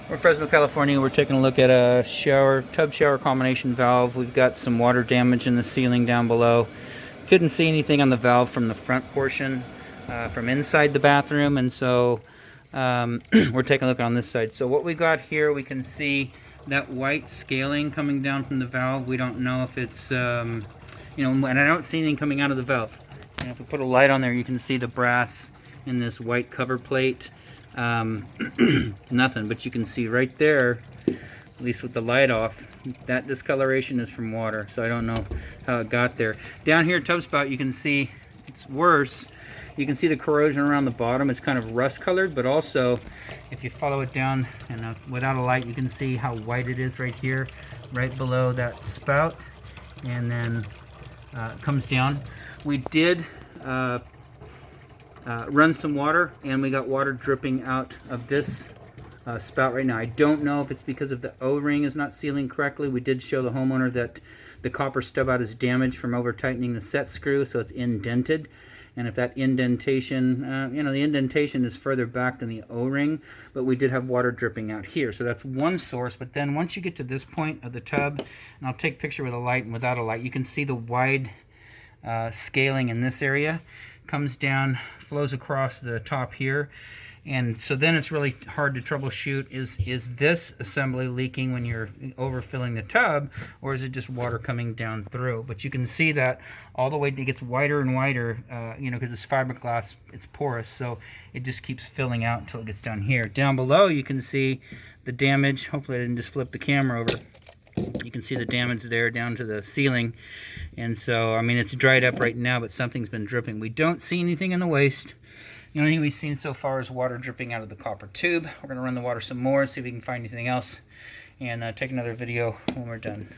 We're in Fresno, California. We're taking a look at a tub shower combination valve. We've got some water damage in the ceiling down below. Couldn't see anything on the valve from the front portion, from inside the bathroom, and so we're taking a look on this side. So what we got here, we can see that white scaling coming down from the valve. We don't know if it's, and I don't see anything coming out of the valve. And if we put a light on there, you can see the brass in this white cover plate. Nothing, but you can see right there, at least with the light off, that discoloration is from water. So I don't know how it got there. Down here, tub spout, you can see it's worse. You can see the corrosion around the bottom. It's kind of rust colored, but also if you follow it down and without a light, you can see how white it is right here, right below that spout, and then it comes down. We did run some water, and we got water dripping out of this spout right now. I don't know if it's because of the O-ring is not sealing correctly. We did show the homeowner that the copper stub out is damaged from over tightening the set screw, so it's indented. And if that indentation, the indentation is further back than the O-ring, but we did have water dripping out here. So that's one source. But then once you get to this point of the tub, and I'll take a picture with a light and without a light, you can see the wide scaling in this area. Comes down, flows across the top here, and so then it's really hard to troubleshoot. Is this assembly leaking when you're overfilling the tub, or is it just water coming down through? But you can see that all the way, it gets wider and wider, because it's fiberglass, it's porous, so it just keeps filling out until it gets down here. Down below, you can see the damage. Hopefully I didn't just flip the camera over. You can see the damage there down to the ceiling. And so, I mean, it's dried up right now, but something's been dripping. We don't see anything in the waste. The only thing we've seen so far is water dripping out of the copper tube. We're going to run the water some more, see if we can find anything else, and take another video when we're done.